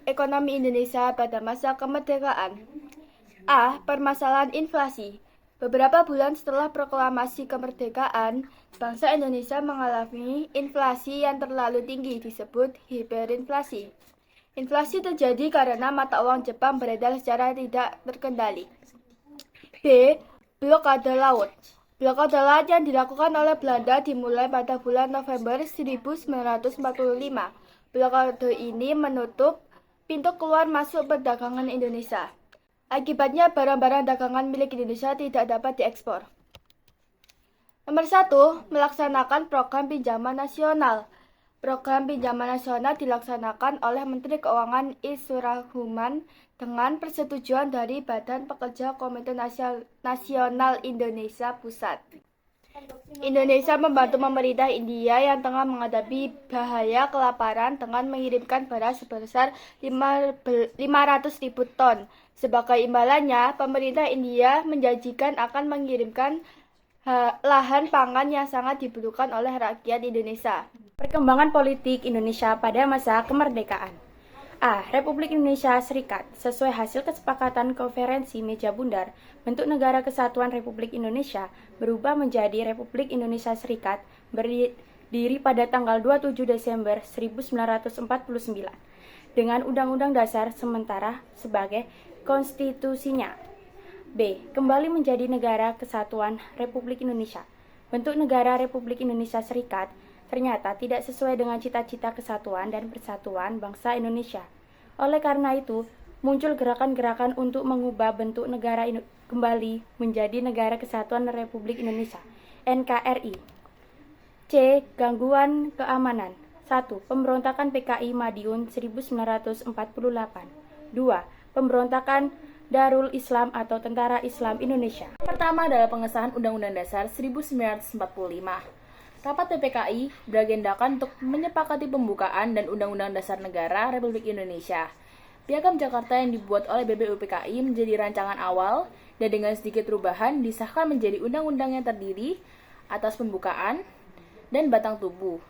ekonomi Indonesia pada masa kemerdekaan. A. Permasalahan inflasi. Beberapa bulan setelah proklamasi kemerdekaan, bangsa Indonesia mengalami inflasi yang terlalu tinggi, disebut hiperinflasi. Inflasi terjadi karena mata uang Jepang beredar secara tidak terkendali. B. Blokade laut. Blokade laut yang dilakukan oleh Belanda dimulai pada bulan November 1945. Blokade ini menutup pintu keluar masuk perdagangan Indonesia. Akibatnya barang-barang dagangan milik Indonesia tidak dapat diekspor. Nomor 1. Melaksanakan program pinjaman nasional. Program pinjaman nasional dilaksanakan oleh Menteri Keuangan Isurahuman dengan persetujuan dari Badan Pekerja Komite Nasional Indonesia Pusat. Indonesia membantu pemerintah India yang tengah menghadapi bahaya kelaparan dengan mengirimkan beras sebesar 500.000 ton. Sebagai imbalannya, pemerintah India menjanjikan akan mengirimkan lahan pangan yang sangat dibutuhkan oleh rakyat Indonesia. Perkembangan politik Indonesia pada masa kemerdekaan. A. Republik Indonesia Serikat. Sesuai hasil kesepakatan konferensi meja bundar, bentuk negara kesatuan Republik Indonesia berubah menjadi Republik Indonesia Serikat berdiri pada tanggal 27 Desember 1949 dengan Undang-Undang Dasar sementara sebagai konstitusinya. B. Kembali menjadi negara kesatuan Republik Indonesia. Bentuk negara Republik Indonesia Serikat ternyata tidak sesuai dengan cita-cita kesatuan dan persatuan bangsa Indonesia. Oleh karena itu, muncul gerakan-gerakan untuk mengubah bentuk negara kembali menjadi Negara Kesatuan Republik Indonesia, NKRI. C. Gangguan keamanan. 1. Pemberontakan PKI Madiun 1948. 2. Pemberontakan Darul Islam atau Tentara Islam Indonesia. Pertama adalah pengesahan Undang-Undang Dasar 1945. Rapat PPKI beragendakan untuk menyepakati pembukaan dan Undang-Undang Dasar Negara Republik Indonesia. Piagam Jakarta yang dibuat oleh BPUPKI menjadi rancangan awal dan dengan sedikit perubahan disahkan menjadi undang-undang yang terdiri atas pembukaan dan batang tubuh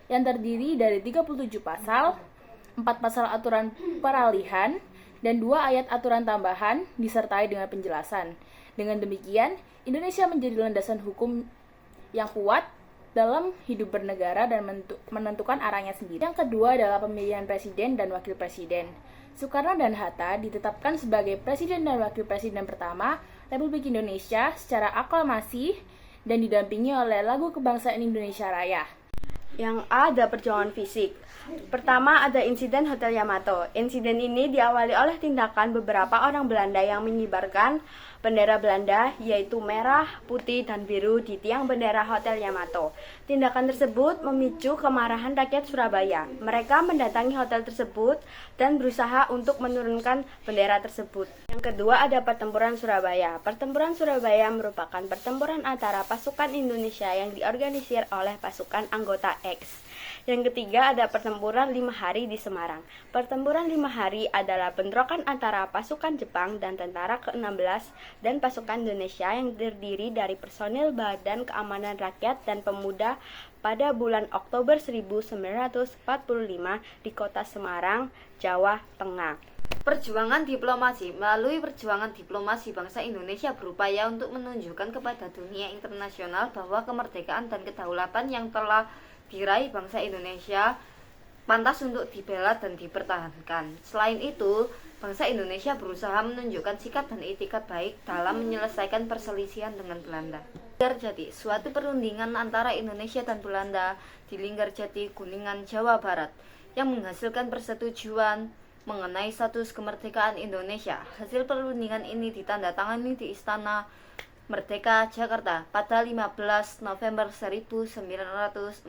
yang terdiri dari 37 pasal, 4 pasal aturan peralihan, dan 2 ayat aturan tambahan disertai dengan penjelasan. Dengan demikian, Indonesia menjadi landasan hukum yang kuat dalam hidup bernegara dan menentukan arahnya sendiri. Yang kedua adalah pemilihan presiden dan wakil presiden. Soekarno dan Hatta ditetapkan sebagai presiden dan wakil presiden pertama Republik Indonesia secara aklamasi dan didampingi oleh lagu kebangsaan Indonesia Raya. Yang A ada perjuangan fisik. Pertama ada insiden Hotel Yamato. Insiden ini diawali oleh tindakan beberapa orang Belanda yang mengibarkan bendera Belanda yaitu merah, putih, dan biru di tiang bendera Hotel Yamato. Tindakan tersebut memicu kemarahan rakyat Surabaya. Mereka mendatangi hotel tersebut dan berusaha untuk menurunkan bendera tersebut. Yang kedua ada Pertempuran Surabaya. Pertempuran Surabaya merupakan pertempuran antara pasukan Indonesia yang diorganisir oleh pasukan anggota X. Yang ketiga ada Pertempuran 5 Hari di Semarang. Pertempuran 5 Hari adalah bentrokan antara pasukan Jepang dan tentara ke-16 dan pasukan Indonesia yang terdiri dari personil Badan Keamanan Rakyat dan Pemuda pada bulan Oktober 1945 di kota Semarang, Jawa Tengah. Perjuangan diplomasi. Melalui perjuangan diplomasi, bangsa Indonesia berupaya untuk menunjukkan kepada dunia internasional bahwa kemerdekaan dan kedaulatan yang telah diraih bangsa Indonesia pantas untuk dibela dan dipertahankan. Selain itu, bangsa Indonesia berusaha menunjukkan sikap dan itikat baik dalam menyelesaikan perselisihan dengan Belanda. Linggarjati, suatu perundingan antara Indonesia dan Belanda di Linggarjati, Kuningan, Jawa Barat, yang menghasilkan persetujuan mengenai status kemerdekaan Indonesia. Hasil perundingan ini ditandatangani di Istana Merdeka Jakarta pada 15 November 1946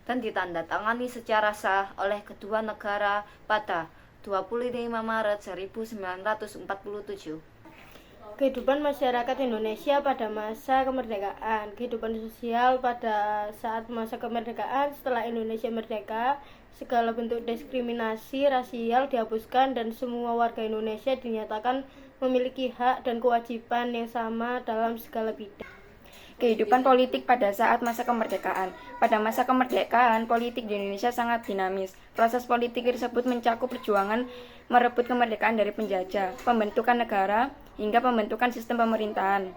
dan ditandatangani secara sah oleh kedua negara pada 25 Maret 1947. Kehidupan masyarakat Indonesia pada masa kemerdekaan. Kehidupan sosial pada saat masa kemerdekaan. Setelah Indonesia merdeka, segala bentuk diskriminasi rasial dihapuskan dan semua warga Indonesia dinyatakan memiliki hak dan kewajiban yang sama dalam segala bidang. Kehidupan politik pada saat masa kemerdekaan. Pada masa kemerdekaan, politik di Indonesia sangat dinamis. Proses politik tersebut mencakup perjuangan merebut kemerdekaan dari penjajah, pembentukan negara, hingga pembentukan sistem pemerintahan.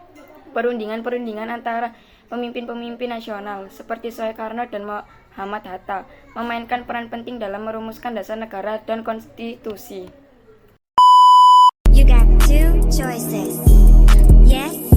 Perundingan-perundingan antara pemimpin-pemimpin nasional seperti Soekarno dan Muhammad Hatta memainkan peran penting dalam merumuskan dasar negara dan konstitusi. You got two choices. Yes